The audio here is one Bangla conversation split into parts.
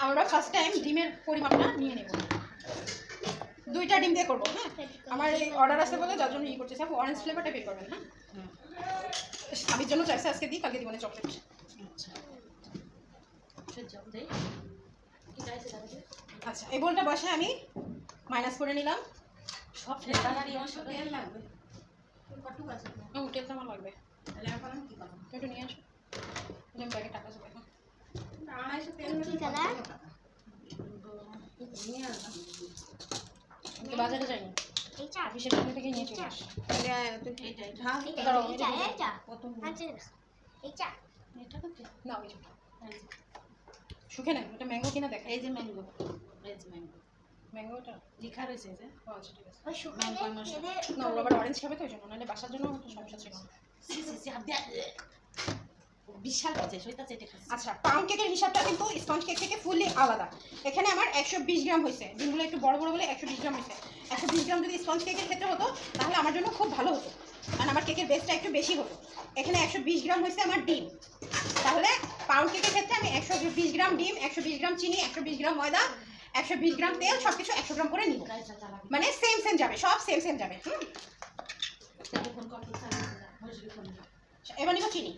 আমরা ফার্স্ট টাইম ডিমের পরিমাপটা নিয়ে নেব। 2টা ডিম দিয়ে করবো। হ্যাঁ, আমার এই অর্ডার আছে বলে যার জন্য ই করতেছি। আপনি অরেঞ্জ ফ্লেভারটা বের করবেন। হ্যাঁ, স্বামীর জন্য চাইছে আজকে দিই, কালকে দিব না চকলেট। আচ্ছা, এই বোলটা বসে আমি মাইনাস করে নিলাম। সব তেলটা আমার লাগবে। একটু নিয়ে আসো, ব্যাগে টাকা আছে। বাজারে যাইনি, অফিসের থেকে নিয়ে চলে আসি। শুকে নেন, ওটা ম্যাঙ্গো কিনা দেখা। এই যে ম্যাঙ্গো, ম্যাঙ্গোটা লেখা রয়েছে যে। আচ্ছা ঠিক আছে। না ওরা আবার অরেঞ্জ খাবে তো ওই জন্য, নাহলে বাসার জন্য সমস্যা ছিল। বিশাল আছে সেটা চেটে খাচ্ছে। আচ্ছা, পাউন্ড কেকের হিসাবটা কিন্তু স্পঞ্জ কেক থেকে ফুললি আলাদা। এখানে আমার 120 গ্রাম হয়েছে, ডিমগুলো একটু বড় বড় বলে 120 গ্রাম হয়েছে। 120 গ্রাম যদি স্পঞ্জ কেকের ক্ষেত্রে হতো তাহলে আমার জন্য খুব ভালো হতো, কারণ আমার কেকের বেসটা একটু বেশি হতো। এখানে 120 গ্রাম হয়েছে আমার ডিম, তাহলে পাউন্ড কেকের ক্ষেত্রে আমি 120 গ্রাম ডিম, 120 গ্রাম চিনি, 120 গ্রাম ময়দা, 120 গ্রাম তেল, সব কিছু 100 গ্রাম করে নিব। মানে সেম সেম যাবে, সব সেম সেম যাবে। এবার নিব চিনি।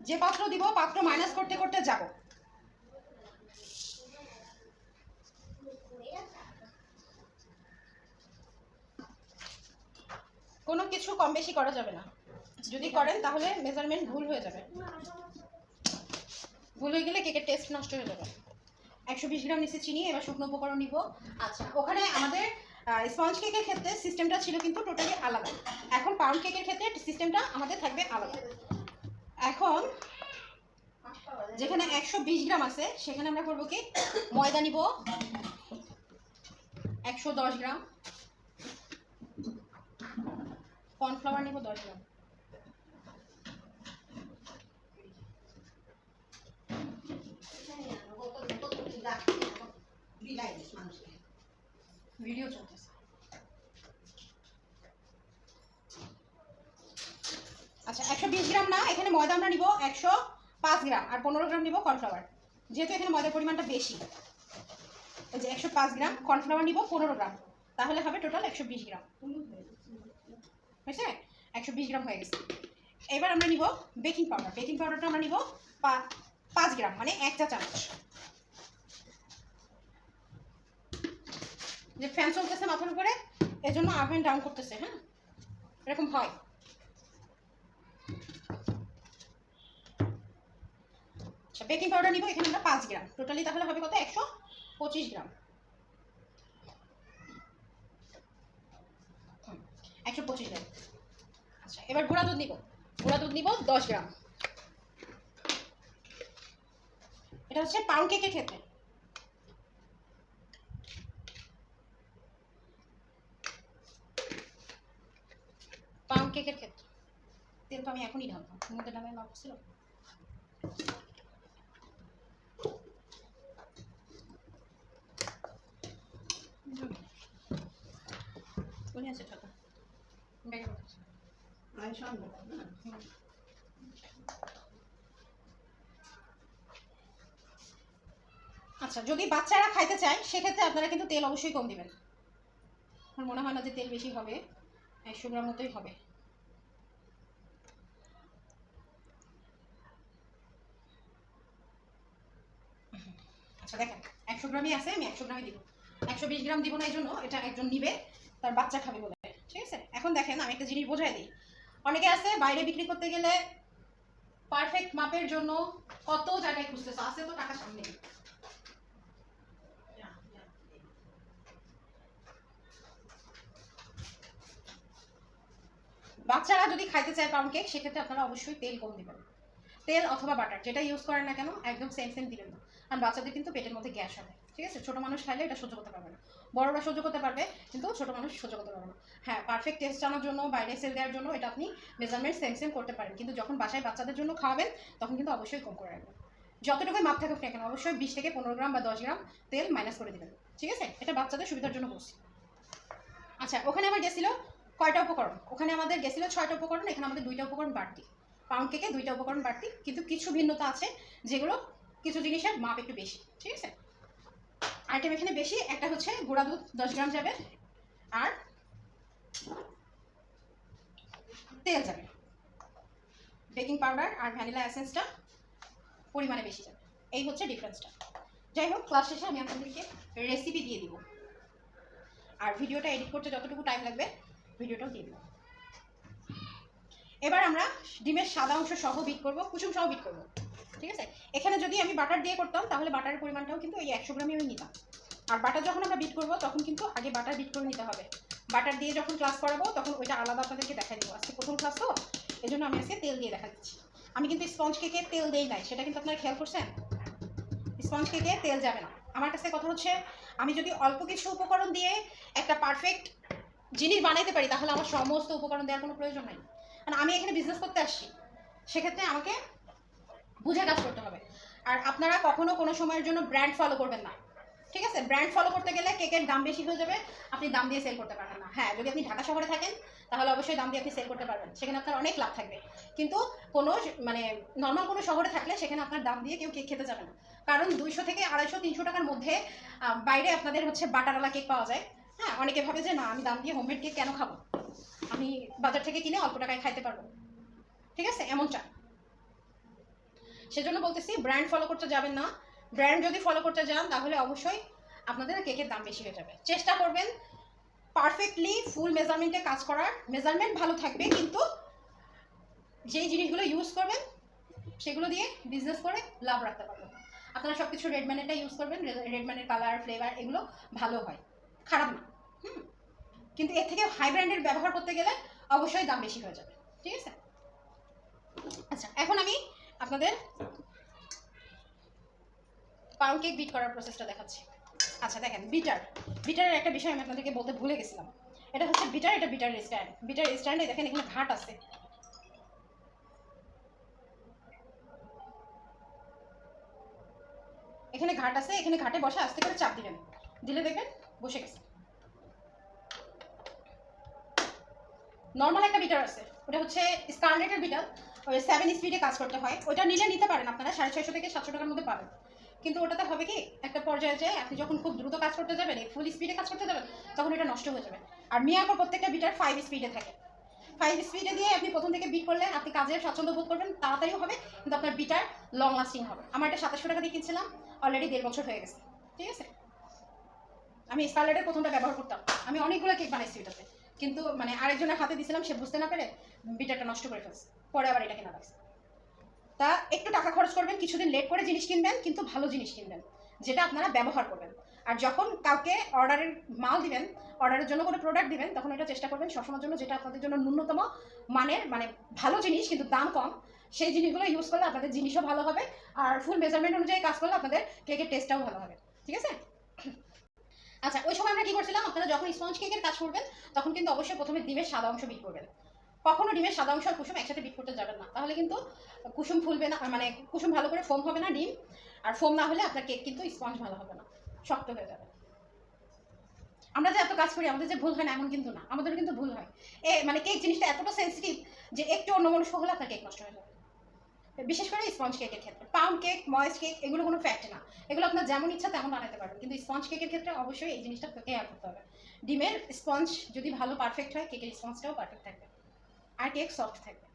যে পাত্র দিব পাত্র মাইনাস করতে করতে যাব। কোনো কিছু কম বেশি করা যাবে না, যদি করেন তাহলে মেজারমেন্ট ভুল হয়ে যাবে। ভুল হয়ে গেলে কেকের টেস্ট নষ্ট হয়ে যাবে। 120 গ্রাম নিচে চিনি। এবার শুকনো উপকরণ নিব। আচ্ছা, ওখানে আমাদের স্পঞ্জ কেকের ক্ষেত্রে সিস্টেমটা ছিল কিন্তু টোটালি আলাদা। এখন পাউন্ড কেকের ক্ষেত্রে সিস্টেমটা আমাদের থাকবে আলাদা। এখন যেখানে 120 গ্রাম আছে সেখানে আমরা করবো কি, ময়দা নিব 110 গ্রাম, কর্নফ্লাওয়ার নিব 10 গ্রাম, ভিডিও চলতেছে। আচ্ছা, 120 গ্রাম না, এখানে ময়দা আমরা নিব 105 গ্রাম আর 15 গ্রাম নিব কর্নফ্লাওয়ার, যেহেতু এখানে ময়দার পরিমাণটা বেশি। এই যে 105 গ্রাম, কর্নফ্লাওয়ার নিব 15 গ্রাম, তাহলে হবে টোটাল 120 গ্রাম। হয়েছে? 120 গ্রাম হয়ে গেছে। এবার আমরা নিব বেকিং পাউডার। বেকিং পাউডারটা আমরা নিব 5 গ্রাম, মানে 1 চা চামচ। যে ফ্যান চলতেছে মাথার উপরে, এজন্য আপ এন্ড ডাউন করতেছে। হ্যাঁ, এরকম হয়। আচ্ছা, বেকিং পাউডার নিব এখানে আমরা 5 গ্রাম, টোটালি তাহলে হবে কত, 125 গ্রাম। 125 গ্রাম। আচ্ছা, এবার গুঁড়া দুধ নিব। গুঁড়া দুধ নিব 10 গ্রাম। এটা হচ্ছে পাউন্ড কেকের ক্ষেত্রে। পাউন্ড কেকের ক্ষেত্রে তেল তো আমি এখনই ঢালবো, মধ্যে ঢালায় লাভ ছিল। আছে টাকা ব্যাগে আছে। আচ্ছা, যদি বাচ্চারা খাইতে চায় সেক্ষেত্রে আপনারা কিন্তু তেল অবশ্যই কম দিবেন। আমার মনে হয় না যে তেল বেশি হবে, 100 গ্রাম মতোই হবে। আচ্ছা দেখেন, 100 গ্রামই আছে, আমি 100 গ্রামই দিব। 120 গ্রাম দিব না, এই জন্য এটা একজন নিবে তার বাচ্চা খাবে বলে। ঠিক আছে? এখন দেখেন আমি একটা জিনিস বোঝাই দিই। অনেকে আছে বাইরে বিক্রি করতে গেলে পারফেক্ট মাপের জন্য কত জায়গায় খুঁজতেছে, আছে তো টাকা সামনে। বাচ্চারা যদি খাইতে চায় পাউন্ড কেক, সেক্ষেত্রে আপনারা অবশ্যই তেল কম দিবেন। তেল অথবা বাটার যেটা ইউজ করেন না কেন, একদম সেম সেম দিবেন না, কারণ বাচ্চাদের কিন্তু পেটের মধ্যে গ্যাস হবে। ঠিক আছে? ছোটো মানুষ খাইলে এটা সহ্য করতে পারবে না, বড়রা সহ্য করতে পারবে কিন্তু ছোটো মানুষ সহ্য করতে পারবে না। হ্যাঁ, পারফেক্ট টেস্ট আনার জন্য, বাইরে সেল দেওয়ার জন্য এটা আপনি মেজারমেন্ট সেম সেম করতে পারেন, কিন্তু যখন বাসায় বাচ্চাদের জন্য খাওয়াবেন তখন কিন্তু অবশ্যই কম করে রাখবেন। যতটুকুই মাপ থাকুক না কেন, অবশ্যই 20 থেকে 15 গ্রাম বা 10 গ্রাম তেল মাইনাস করে দেবেন। ঠিক আছে? এটা বাচ্চাদের সুবিধার জন্য বলছি। আচ্ছা, ওখানে আমার গেছিলো কয়টা উপকরণ? ওখানে আমাদের গেছিলো 6টা উপকরণ, এখানে আমাদের 2টা উপকরণ বাড়তি। পাউন্ড কেকে 2টা উপকরণ বাড়তি, কিন্তু কিছু ভিন্নতা আছে যেগুলো কিছু জিনিসের মাপ একটু বেশি, ঠিক আছে। আইটেম এখানে বেশি, একটা হচ্ছে গুঁড়া দুধ 10 গ্রাম যাবে, আর তেল যাবে, বেকিং পাউডার আর ভ্যানিলা এসেন্সটা পরিমাণে বেশি যাবে। এই হচ্ছে ডিফারেন্সটা। যাই হোক, ক্লাস শেষে আমি আপনাদেরকে রেসিপি দিয়ে দিব, আর ভিডিওটা এডিট করতে যতটুকু টাইম লাগবে ভিডিওটাও দিয়ে দিব। এবার আমরা ডিমের সাদা অংশ সহ বিট করব, কুসুম সহ বিট করব, ঠিক আছে। এখানে যদি আমি বাটার দিয়ে করতাম তাহলে বাটারের পরিমাণটাও কিন্তু এই 100 গ্রামই আমি নিতাম। আর বাটার যখন আমরা বিট করব তখন কিন্তু আগে বাটার বিট করে নিতে হবে। বাটার দিয়ে যখন ক্লাস করাবো তখন ওইটা আলাদা আপনাদেরকে দেখা দিব। আজকে প্রথম ক্লাস তো, এই জন্য আমি আজকে তেল দিয়ে দেখা দিচ্ছি। আমি কিন্তু স্পঞ্জ কেকে তেল দেই নাই, সেটা কিন্তু আপনারা খেয়াল করছেন। স্পঞ্জ কেকে তেল যাবে না। আমার কাছে কথা হচ্ছে, আমি যদি অল্প কিছু উপকরণ দিয়ে একটা পারফেক্ট জিনিস বানাইতে পারি তাহলে আমার সমস্ত উপকরণ দেওয়ার কোনো প্রয়োজন নাই। কারণ আমি এখানে বিজনেস করতে আসছি, সেক্ষেত্রে আমাকে বুঝে কাজ করতে হবে। আর আপনারা কখনো কোনো সময়ের জন্য ব্র্যান্ড ফলো করবেন না, ঠিক আছে। ব্র্যান্ড ফলো করতে গেলে কেকের দাম বেশি হয়ে যাবে, আপনি দাম দিয়ে সেল করতে পারবেন না। হ্যাঁ, যদি আপনি ঢাকা শহরে থাকেন তাহলে অবশ্যই দাম দিয়ে আপনি সেল করতে পারবেন, সেখানে আপনার অনেক লাভ থাকবে। কিন্তু কোনো মানে নর্মাল কোনো শহরে থাকলে সেখানে আপনার দাম দিয়ে কেউ কেক খেতে যাবে না। কারণ 200 থেকে 250 300 টাকার মধ্যে বাইরে আপনাদের হচ্ছে বাটারওয়ালা কেক পাওয়া যায়। হ্যাঁ, অনেকে ভাবে যে না, আমি দাম দিয়ে হোমমেড কেক কেন খাবো, আমি বাজার থেকে কিনে অল্প টাকায় খাইতে পারবো, ঠিক আছে, এমনটা। সেজন্য বলতেছি ব্র্যান্ড ফলো করতে যাবেন না। ব্র্যান্ড যদি ফলো করতে যান তাহলে অবশ্যই আপনাদের কেকের দাম বেশি হয়ে যাবে। চেষ্টা করবেন পারফেক্টলি ফুল মেজারমেন্টে কাজ করার। মেজারমেন্ট ভালো থাকবে, কিন্তু যেই জিনিসগুলো ইউজ করবেন সেগুলো দিয়ে বিজনেস করে লাভ রাখতে পারবেন। আপনারা সব কিছু রেডম্যানেরটা ইউজ করবেন, রেডম্যানের কালার ফ্লেভার এগুলো ভালো হয়, খারাপ না। কিন্তু এর থেকে হাই ব্র্যান্ডের ব্যবহার করতে গেলে অবশ্যই দাম বেশি হয়ে যাবে, ঠিক আছে। আচ্ছা, এখন আমি আপনাদের পাউন্ড কেক বিট করার প্রসেসটা দেখাচ্ছি। আচ্ছা দেখেন, বিটারের একটা বিষয় আমি আপনাদেরকে বলতে ভুলে গেছিলাম। এটা হচ্ছে বিটার, এটা বিটার স্ট্যান্ড। বিটার স্ট্যান্ডে দেখেন এখানে ঘাট আছে, এখানে ঘাট আছে। এখানে ঘাটে বসে আস্তে করে চাপ দিবেন, দিলে দেখবেন বসে গেছে। নর্মাল একটা বিটার আছে, ওটা হচ্ছে স্কারলেটের বিটার, ওই 7 স্পিডে কাজ করতে হয়। ওইটা নিলে নিতে পারেন আপনারা, 650 থেকে 700 টাকার মধ্যে পাবেন। কিন্তু ওটাতে হবে কি, একটা পর্যায়ে যায় আপনি যখন খুব দ্রুত কাজ করতে যাবেন, ফুল স্পিডে কাজ করতে যাবেন, তখন এটা নষ্ট হয়ে যাবে। আর মিয়াকোর প্রত্যেকটা বিটার 5 স্পিডে থাকে। 5 স্পিডে দিয়ে আপনি প্রথম থেকে বিট করলে আপনি কাজের স্বাচ্ছন্দ্য বোধ করবেন, তাড়াতাড়িও হবে, কিন্তু আপনার বিটার লং লাস্টিং হবে। আমার এটা 2700 টাকা দিয়ে কিনছিলাম, অলরেডি 1.5 বছর হয়ে গেছে, ঠিক আছে। আমি স্কারলেটের প্রথমটা ব্যবহার করতাম, আমি অনেকগুলো কেক বানাইছি এটাতে, কিন্তু মানে আরেকজনের হাতে দিয়েছিলাম, সে বুঝতে না পেরে বিটারটা নষ্ট করে ফেলছে, পরে আবার এটা কেনা লাগছে। তা একটু টাকা খরচ করবেন, কিছুদিন লেট করে জিনিস কিনবেন, কিন্তু ভালো জিনিস কিনবেন যেটা আপনারা ব্যবহার করবেন। আর যখন কাউকে অর্ডারের মাল দিবেন, অর্ডারের জন্য কোনো প্রোডাক্ট দিবেন, তখন এটা চেষ্টা করবেন সবসময়ের জন্য যেটা আপনাদের জন্য ন্যূনতম মানের, মানে ভালো জিনিস কিন্তু দাম কম, সেই জিনিসগুলো ইউজ করলে আপনাদের জিনিসও ভালো হবে, আর ফুল মেজারমেন্ট অনুযায়ী কাজ করলে আপনাদের কেকের টেস্টটাও ভালো হবে, ঠিক আছে। আচ্ছা, ওই সময় আমরা কি করছিলাম, আপনারা যখন স্পঞ্জ কেকের কাজ করবেন তখন কিন্তু অবশ্যই প্রথমে ডিমের সাদা অংশ বিট করবেন। কখনো ডিমের সাদা অংশ আর কুসুম একসাথে বিট করতে যাবেন না, তাহলে কিন্তু কুসুম ফুলবে না, মানে কুসুম ভালো করে ফোম হবে না ডিম, আর ফোম না হলে আপনার কেক কিন্তু স্পঞ্জ ভালো হবে না, শক্ত হয়ে যাবে। আমরা যে এত কাজ করি আমাদের যে ভুল হয় না এমন কিন্তু না, আমাদের কিন্তু ভুল হয়। মানে কেক জিনিসটা এতটা সেন্সিটিভ যে একটু অন্যমনস্ক হলে আপনার কেক নষ্ট হয়ে যাবে, বিশেষ করে স্পঞ্জ কেকের ক্ষেত্রে। পাউন্ড কেক, ময়েস্ট কেক এগুলো কোনো ফ্যাক্ট না, এগুলো আপনার যেমন ইচ্ছা তেমন বানাতে পারবেন, কিন্তু স্পঞ্জ কেকের ক্ষেত্রে অবশ্যই এই জিনিসটা কেয়ার করতে হবে। ডিমের স্পঞ্জ যদি ভালো পারফেক্ট হয়, কেকের স্পঞ্জটাও পারফেক্ট থাকবে, আর কেক সফট থাকবে।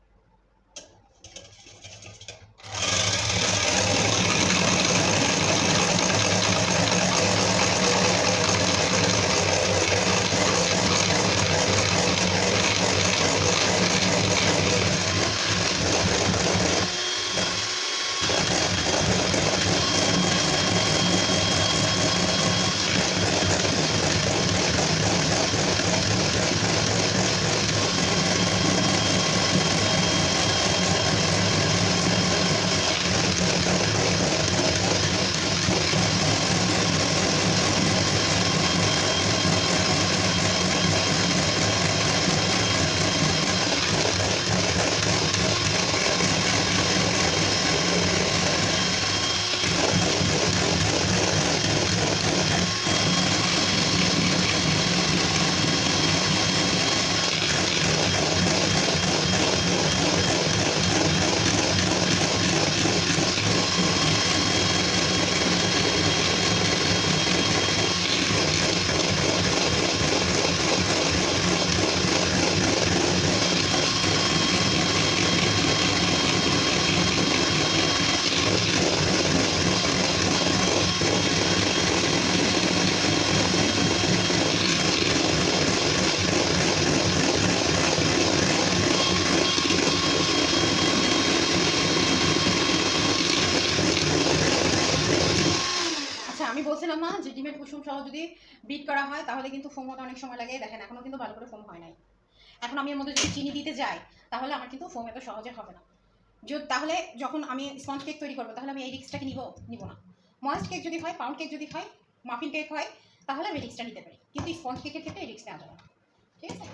কুসুম সহ যদি বিট করা হয় তাহলে কিন্তু ফোম হতে অনেক সময় লাগে। দেখেন এখনও কিন্তু ভালো করে ফোম হয় নাই। এখন আমি এর মধ্যে যদি চিনি দিতে যাই তাহলে আমার কিন্তু ফোম এত সহজে হবে না। তাহলে যখন আমি স্পঞ্জ কেক তৈরি করবো তাহলে আমি এই রিস্কটাকে নিব না। ময়েস্ট কেক যদি হয়, পাউন্ড কেক যদি হয়, মাফিন কেক হয়, তাহলে আমি রিস্কটা নিতে পারি, কিন্তু স্পঞ্জ কেকের ক্ষেত্রে এই রিস্ক নেওয়া যাবে না। ঠিক আছে।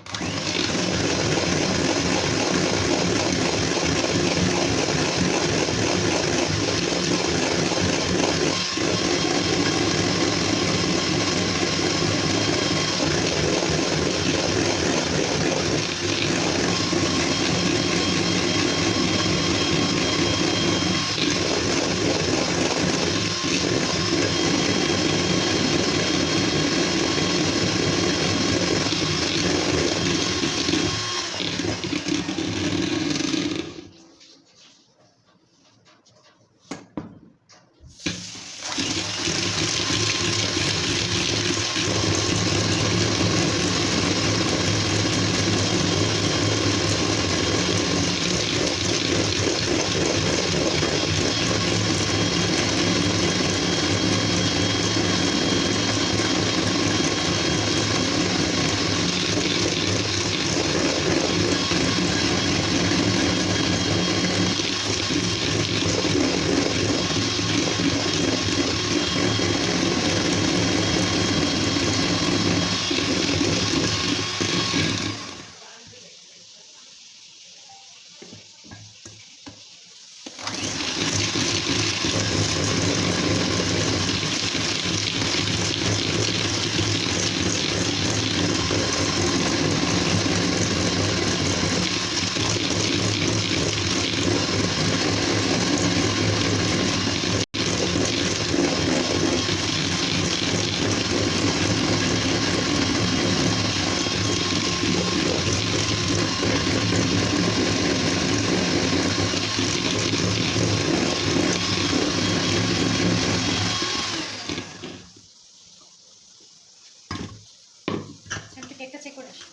কেকটা চেক করে আসি।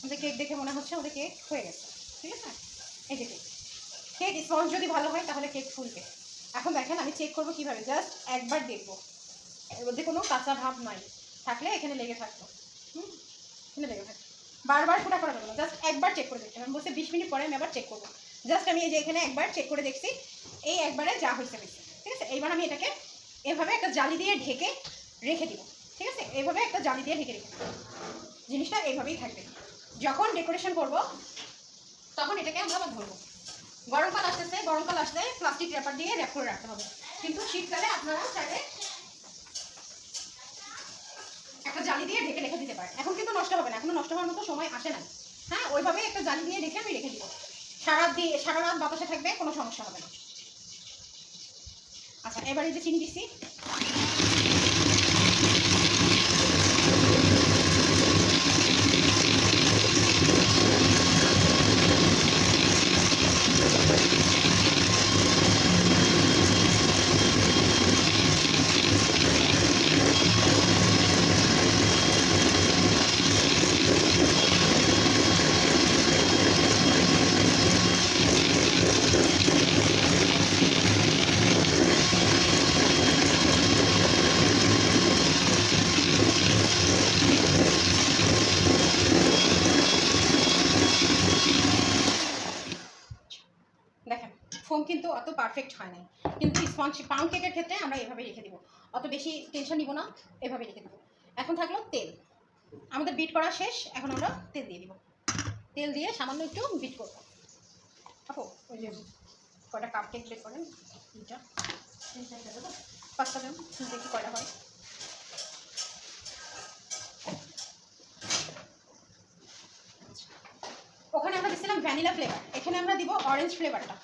আমাদের কেক দেখে মনে হচ্ছে আমাদের কেক হয়ে গেছে। ঠিক আছে, এই যে কেক স্পঞ্জ যদি ভালো হয় তাহলে কেক ফুলবে। এখন দেখেন আমি চেক করবো কিভাবে, জাস্ট একবার দেখবো এর মধ্যে কোনো কাঁচা ভাব নাই, থাকলে এখানে লেগে থাকতো। এখানে লেগে থাকতো, বারবার ফোটা করা যাবে না, জাস্ট একবার চেক করে দেখতে হবে। আমি বলছি 20 মিনিট পরে আমি আবার চেক করবো। জাস্ট আমি এই যে এখানে একবার চেক করে দেখছি, এই একবারে যা হয়েছে হয়েছে। ঠিক আছে, এইবার আমি এটাকে এভাবে একটা জালি দিয়ে ঢেকে রেখে দিব। ঠিক আছে, এইভাবে একটা জালি দিয়ে ঢেকে রেখে জিনিসটা এইভাবেই থাকবে। যখন ডেকোরেশন করব তখন এটাকে আমরা আবার ধরবো। গরমকাল আসতেছে, গরমকাল আসলে প্লাস্টিক র্যাপার দিয়ে র্যাপ করে রাখতে হবে, কিন্তু শীতকালে আপনারা চাইলে একটা জালি দিয়ে ঢেকে রেখে দিতে পারেন। এখন কিন্তু নষ্ট হবে না, এখনো নষ্ট হওয়ার মতো সময় আসে না। হ্যাঁ, ওইভাবে একটা জালি দিয়ে রেখে আমি রেখে দিব, সারা রাত বাতাসে থাকবে, কোনো সমস্যা হবে না। আচ্ছা, এবারে যে চিনি দিচ্ছি, দেখেন ফোম কিন্তু অত পারফেক্ট হয় নাই, কিন্তু স্পঞ্জ পাউন্ড কেকের ক্ষেত্রে আমরা এভাবে রেখে দিব, অত বেশি টেনশন নিব না, এভাবে রেখে দেবো। এখন থাকলো তেল, আমাদের বিট করা শেষ, এখন আমরা তেল দিয়ে দিব। তেল দিয়ে সামান্য একটু বিট করবো। আপু ওই যে কয়টা কাপ কেক বের করেন, দুইটা 5টা দেন, দেখি কয়টা হয়। ওখানে আমরা দিচ্ছিলাম ভ্যানিলা ফ্লেভার, এখানে আমরা দিব অরেঞ্জ ফ্লেভারটা।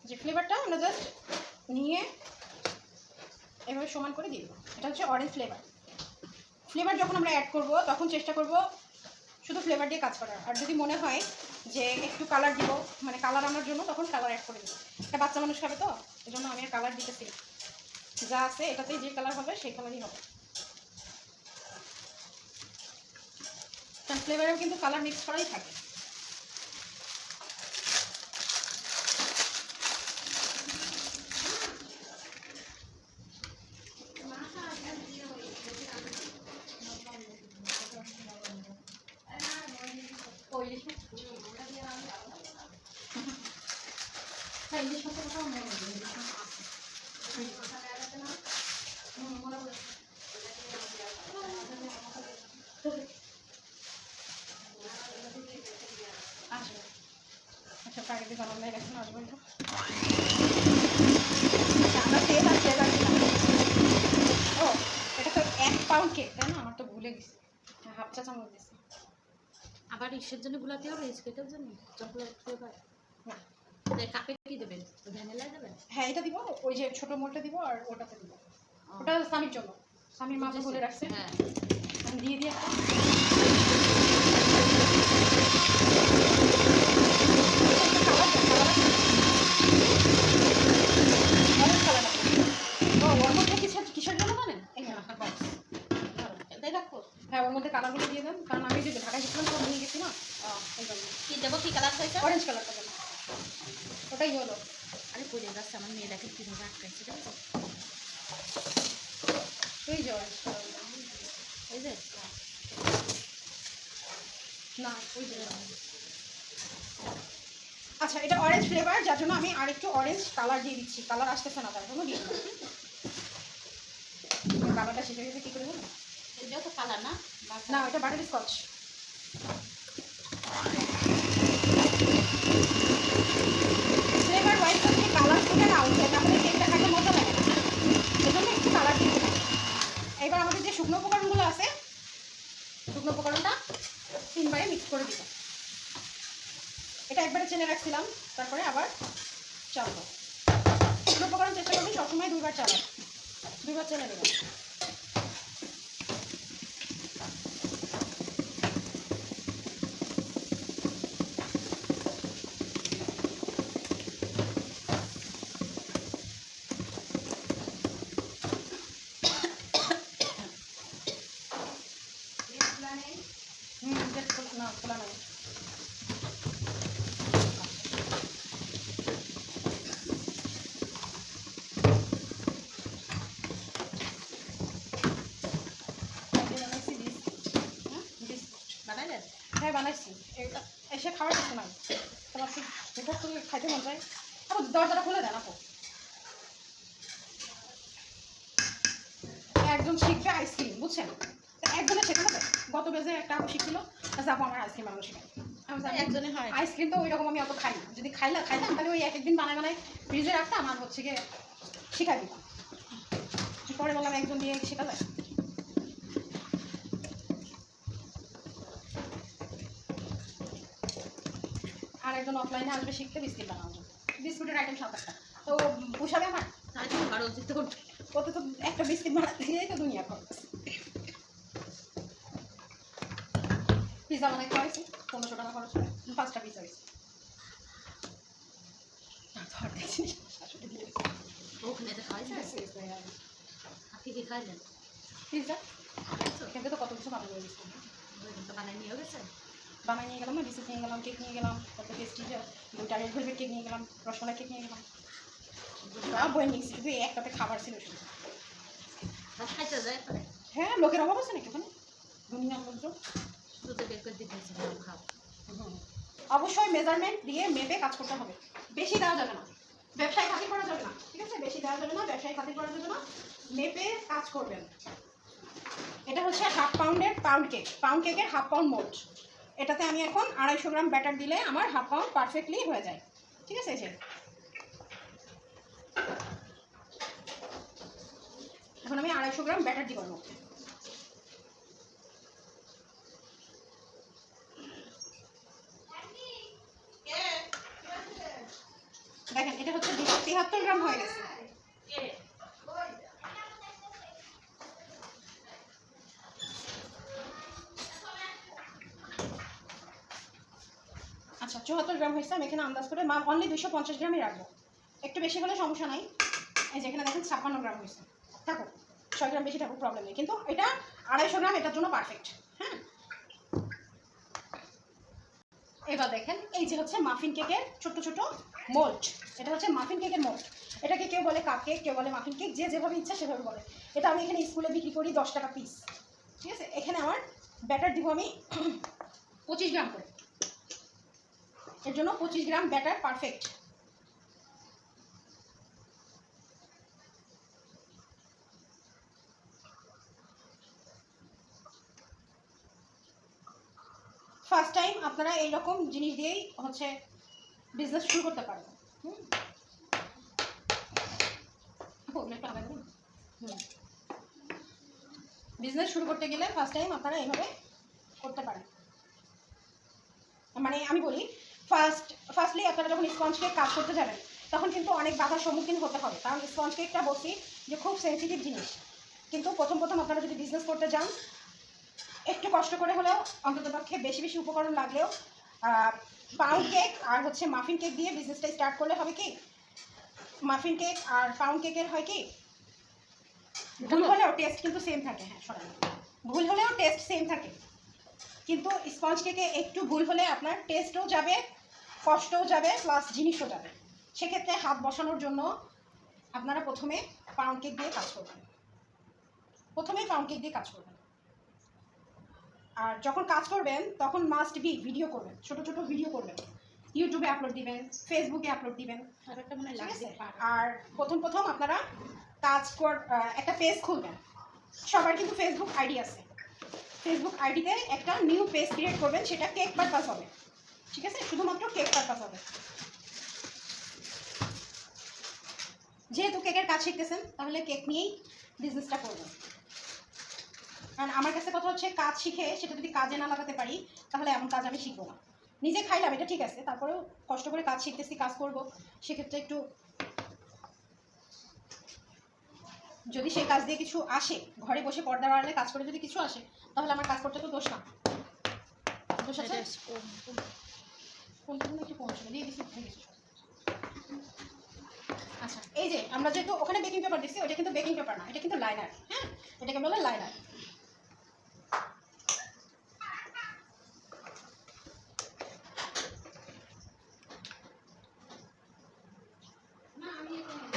যে ফ্লেভারটা আমরা জাস্ট নিয়ে এভাবে সমান করে দিয়ে দেবো, এটা হচ্ছে অরেঞ্জ ফ্লেভার। ফ্লেভার যখন আমরা অ্যাড করব তখন চেষ্টা করব শুধু ফ্লেভার দিয়ে কাজ করার। আর যদি মনে হয় যে একটু কালার দিব, মানে কালার আনার জন্য, তখন কালার অ্যাড করে দেবো। একটা বাচ্চা মানুষ খাবে তো, এই জন্য আমি আর কালার দিতেছি। যা আছে এটাতেই যে কালার হবে সেই কালারই হবে। কারণ ফ্লেভারেও কিন্তু কালার মিক্স করাই থাকে। আচ্ছা প্যাকেটে বানানো এখন আসবো এটা। আমরা তেল আর ফ্লেভার দিলাম। ও এটা তো 1 পাউন্ড কেক, তাই না? আমার তো ভুলে গেছি। হ্যাঁ, হাফ চা চামচ দিচ্ছি। আবার ইসের জন্য গুলাতে হবে, বিস্কুটের জন্য চকলেট ফ্লেভার না, কাপে কি দেবেন? ভ্যানিলা দেবেন? হ্যাঁ এটা দিব, ওই যে ছোট মোলটা দিব আর ওটাতে দিব। ওটা স্বামীর জন্য, স্বামীর মা তো বলে রাখছে। হ্যাঁ আমি দিয়ে দিই একটা। ওর মধ্যে কিসের জন্য জানেন? এটাই রাখবো। হ্যাঁ ওর মধ্যে কালারগুলো দিয়ে দেন, কারণ আমি যে ঢাকায় গেছিলাম তো নিয়ে গেছি না, এই জন্য। কি দেবো? কি কালার চাইছে? অরেঞ্জ কালারটা দেন, ওটাই হলো। আরে পড়ে যাচ্ছে, আমার মেয়েটাকে কিভাবে আটকাইছে দেখো। এই যে অরেঞ্জ কালার, এই যে না ওই যে। আচ্ছা এটা অরেঞ্জ ফ্লেভার, যার জন্য আমি আরেকটু অরেঞ্জ কালার দিয়ে দিচ্ছি। কালার আসতেছে না তার জন্য দিয়ে দিলাম। কালারটা শিখে গেছে কী করে জানো? এটাও তো কালার না? না ওটা বাটার স্কচ। ফ্লেভার ওয়াইজ যদি কালার ফুটে না উঠে তাহলে কেকটা খাইতে মজা লাগে না, সেজন্য একটু কালার দিয়ে দিলাম। এবার আমাদের যে শুকনো উপকরণগুলো আছে, শুকনো উপকরণটা 3 বারে মিক্স করে দিলাম। এটা একবারে চেলে রাখছিলাম, তারপরে আবার চালবো। শুকনো উপকরণ চেষ্টা করবেন সবসময় 2 বার চালান, 2 বার চেলে নেবেন। না খোলা নাই। বানাইলেন? হ্যাঁ বানাইছি, এটা এসে খাওয়ার কিছু নাই। তোমার ভেতর থেকে খাইতে মন চায়। আপু দরজাটা খুলে দেন আপু। একজন শিখবে আইসক্রিম, বুঝছেন? একজনে শেখা হবে। গত বেজে একটা আপু শিখছিল, যাবো আমার আইসক্রিম বানানো শেখাই। একজনে হয়। আইসক্রিম তো ওই রকম আমি অত খাই না, যদি খাইতাম তাহলে ওই এক একদিন বানায় বানায় ফ্রিজে রাখতাম আর হচ্ছে গিয়ে শিখাই দিতাম। পরে বললাম একজন দিয়ে শেখা যায়। আর একজন অফলাইনে আসবে শিখতে বিস্কিট বানানোর জন্য। বিস্কুটের আইটেম 7-8টা, তো পোষাবে আমার? তাই তুমি ঘরে উচিত করবে। ওতে তো একটা বিস্কিট বানাতে গিয়েই তো দুনিয়া খরচ। পিজা বানাই খাওয়াইছি, 1500 টাকা খরচ করে 5টা পিজা হয়েছে। ওখানে তো খাইছে। আপনি কি খাইলেন? পিজা এখান তো কত কিছু বানানো হয়েছে। তো বানাই নিয়ে গেছে। বানাই নিয়ে গেলাম না, বিস্কুট নিয়ে গেলাম, কেক নিয়ে গেলাম, তারপর পেস্ট্রিটা 2টা রেড ভেলভেট কেক নিয়ে গেলাম, রসমালাই কেক নিয়ে গেলাম। বই নিয়েছি, শুধু একটাতে খাবার ছিল শুধু। খাইতে যায় পরে। হ্যাঁ লোকের অভাব আছে নাকি ওখানে, দুনিয়ার লোকজন। দুধে বের করে দিতে খাও। অবশ্যই মেজারমেন্ট দিয়ে মেপে কাজ করতে হবে, বেশি দেওয়া যাবে না, ব্যবসায় খাতির করা যাবে না। ঠিক আছে, বেশি দেওয়া যাবে না, ব্যবসায় খাতির করা যাবে না, মেপে কাজ করবেন। এটা হচ্ছে 1/2 পাউন্ডের পাউন্ড কেক, পাউন্ড কেকের 1/2 পাউন্ড মোল্ড। এটাতে আমি এখন 250 গ্রাম ব্যাটার দিলে আমার 1/2 পাউন্ড পারফেক্টলি হয়ে যায়। ঠিক আছে, এই যে এখন আমি 250 গ্রাম ব্যাটার দিব। দেখেন এটা হচ্ছে 273 গ্রাম হয়ে গেছে। 74 গ্রাম হয়েছে। আমি এখানে আন্দাজ করে অনলি 250 গ্রামই রাখবো, একটু বেশি হলে সমস্যা নাই। এই যে এখানে দেখেন 56 গ্রাম হয়েছে, থাকুক 6 গ্রাম বেশি থাকুক, প্রবলেম নেই, কিন্তু এটা 250 গ্রাম এটার জন্য পারফেক্ট। হ্যাঁ, এবার দেখেন এই যে হচ্ছে মাফিন কেকের ছোট ছোট মোল্ড। এটা হচ্ছে মাফিন কেকের মোল্ড। এটাকে কেউ বলে কাপ কেক, কেউ বলে মাফিন কেক, যে যেভাবে ইচ্ছা সেভাবে বলে। এটা আমি এখানে স্কুলে বিক্রি করি 10 টাকা পিস। ঠিক আছে, এখানে আমার ব্যাটার দিব আমি 25 গ্রাম করে। এর জন্য 25 গ্রাম ব্যাটার পারফেক্ট। ফার্স্ট টাইম আপনারা এইরকম জিনিস দিয়েই হচ্ছে বিজনেস শুরু করতে পারবেন। বিজনেস শুরু করতে গেলে ফার্স্ট টাইম আপনারা এইভাবে করতে পারেন। মানে আমি বলি ফার্স্টলি আপনারা যখন স্পঞ্জ কেক কাজ করতে যাবেন তখন কিন্তু অনেক বাধার সম্মুখীন হতে হবে, কারণ স্পঞ্জ কেকটা বলছি যে খুব সেন্সিটিভ জিনিস। কিন্তু প্রথম আপনারা যদি বিজনেস করতে যান একটু কষ্ট করে হলেও অন্ততপক্ষে বেশি বেশি উপকরণ লাগলেও পাউন্ড কেক আর হচ্ছে মাফিন কেক দিয়ে বিজনেসটা স্টার্ট করলে হবে কি, মাফিন কেক আর পাউন্ড কেকের হয় কি, ভুল হলেও টেস্ট কিন্তু সেম থাকে। হ্যাঁ সরাই, ভুল হলেও টেস্ট সেম থাকে, কিন্তু স্পঞ্জ কেকে একটু ভুল হলে আপনার টেস্টও যাবে, কষ্টও যাবে, প্লাস জিনিসও যাবে। সেক্ষেত্রে হাত বসানোর জন্য আপনারা প্রথমে পাউন্ড কেক দিয়ে কাজ করবেন, প্রথমেই পাউন্ড কেক দিয়ে কাজ করবেন। আর যখন কাজ করবেন তখন মাস্ট বি ভিডিও করবেন, ছোট ছোট ভিডিও করবেন, ইউটিউবে আপলোড দিবেন, ফেসবুকে আপলোড দিবেন। আর প্রথম আপনারা একটা পেজ খুলবেন। সবার কিন্তু ফেসবুক আইডি আছে, ফেসবুক আইডিতে একটা নিউ পেজ ক্রিয়েট করবেন, সেটা কেক পারপাস হবে। ঠিক আছে, শুধুমাত্র কেক পারপাস হবে। যেহেতু কেকের কাজ শিখতেছেন তাহলে কেক নিয়েই বিজনেসটা করবেন। কারণ আমার কাছে কথা হচ্ছে কাজ শিখে সেটা যদি কাজে না লাগাতে পারি তাহলে এমন কাজ আমি শিখবো না। নিজে খাইলাম এটা ঠিক আছে, তারপরেও কষ্ট করে কাজ শিখতেছি, কাজ করব, সেক্ষেত্রে একটু যদি সেই কাজ দিয়ে কিছু আসে, ঘরে বসে পর্দার আড়ালে কাজ করে যদি কিছু আসে তাহলে আমার কাজ করতে তো দোষ না। দোষ আছে কোনটা একটু কম ছিল দিয়ে দিচ্ছি। আচ্ছা, এই যে আমরা যেহেতু ওখানে বেকিং পেপার দিচ্ছি, ওটা কিন্তু বেকিং পেপার না, এটা কিন্তু লাইনার। হ্যাঁ, এটাকে বলে লাইনার।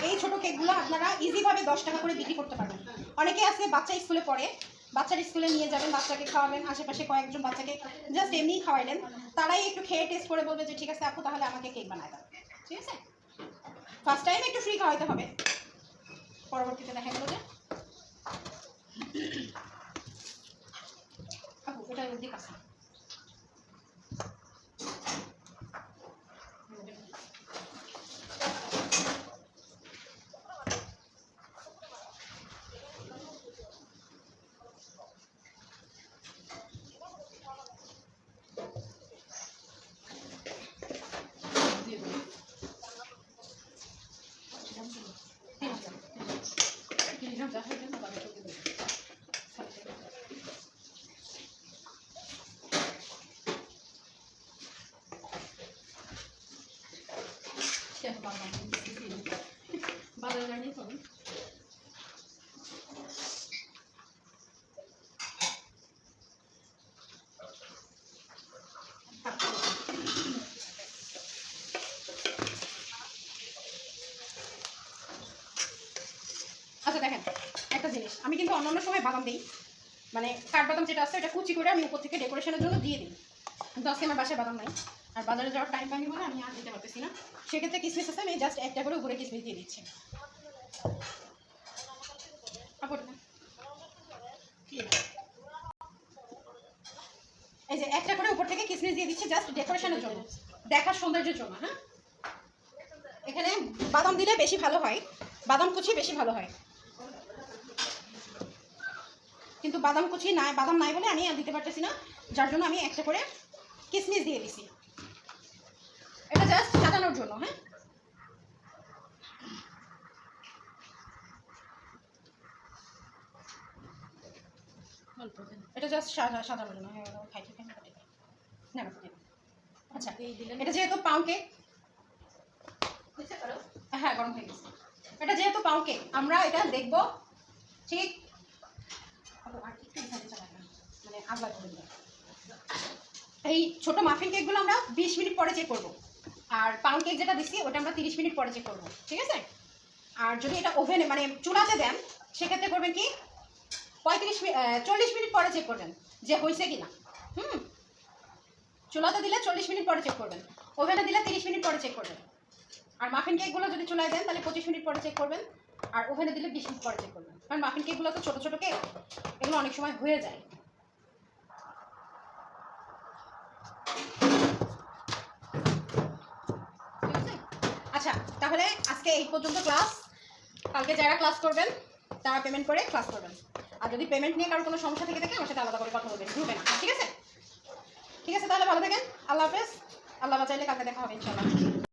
এই ছোট কেকগুলো আপনারা ইজিভাবে 10 টাকা করে বিক্রি করতে পারবেন। অনেকে আছে বাচ্চা স্কুলে পড়ে, বাচ্চার স্কুলে নিয়ে যাবেন, বাচ্চাকে খাওয়াবেন, আশেপাশে কয়েকজন বাচ্চাকে জাস্ট এমনিই খাওয়াইলেন, তারাই একটু খেয়ে টেস্ট করে বলবে যে ঠিক আছে আপু তাহলে আমাকে কেক বানায় দাও। ঠিক আছে, ফার্স্ট টাইম একটু ফ্রি খাওয়াইতে হবে, পরবর্তীতে দেখা গেল যে আপু এটা দিক আছে। আচ্ছা দেখেন একটা জিনিস, আমি কিন্তু অন্যান্য সময় বাদাম দিই, মানে কাঠবাদাম যেটা আছে ওটা কুচি করে আমি উপর থেকে ডেকোরেশনের জন্য দিয়ে দিই, কিন্তু আজকে আমার বাসায় বাদাম নাই আর বাজারে যাওয়ার টাইম পাইনি বলে আমি আর দিতে পারতেছি না। সেক্ষেত্রে কিসমিস আছে, আমি জাস্ট একটা করে উপরে কিসমিস দিয়ে দিচ্ছি। এই যে একটা করে উপর থেকে কিসমিস দিয়ে দিচ্ছি জাস্ট ডেকোরেশনের জন্য, দেখার সৌন্দর্যের জন্য। হ্যাঁ, এখানে বাদাম দিলে বেশি ভালো হয়, বাদাম কুচি বেশি ভালো হয়, কিন্তু বাদাম কুচি নাই, বাদাম নাই বলে আমি আর দিতে পারতেছি না, যার জন্য আমি একটা করে কিসমিস দিয়ে দিছি। এটা জাস্ট সাজানোর জন্য। হ্যাঁ, এটা জাস্ট সাজানোর জন্য। হ্যাঁ, খাই না। আচ্ছা, আগেই দিলেন। এটা যেহেতু পাউন্ড কেক, বুঝতে পারো? হ্যাঁ গরম হয়ে গেছে, এটা যেহেতু পাউন্ড কেক আমরা এটা দেখবো ঠিক আর একটু এখানে চালাবেন, মানে আগলা করে দিলাম। এই ছোট মাফিন কেকগুলো আমরা 20 মিনিট পরে চেক করব, আর পাউন্ড কেক যেটা দিচ্ছি ওটা আমরা 30 মিনিট পরে চেক করব, ঠিক আছে? আর যদি এটা ওভেনে মানে চুলাতে দেন সেক্ষেত্রে করবেন কি 40 মিনিট পরে চেক করবেন যে হয়েছে কিনা। চুলাতে দিলে 40 মিনিট পরে চেক করবেন, ওভেনে দিলে 30 মিনিট পরে চেক করবেন। আর মাফিন কেকগুলো যদি চুলায় দেন তাহলে 25 মিনিট পরে চেক করবেন, আর ওভেনে দিলে 20 মিনিট পরে চেক করবেন, কারণ মাফিন কেকগুলো তো ছোটো ছোটো কেক, এগুলো অনেক সময় হয়ে যায়। ঠিক আছে? আচ্ছা তাহলে আজকে এই পর্যন্ত ক্লাস। কালকে যারা ক্লাস করবেন তারা পেমেন্ট করে ক্লাস করবেন, আর যদি পেমেন্ট নিয়ে কারো কোনো সমস্যা থেকে থাকে আমার সাথে আলাদা করে কথা বলবেন, গ্রুপে না, ঠিক আছে? ঠিক আছে তাহলে ভালো থাকেন, আল্লাহ হাফেজ। আল্লাহ বাঁচাইলে কালকে দেখা হবে ইনশাআল্লাহ।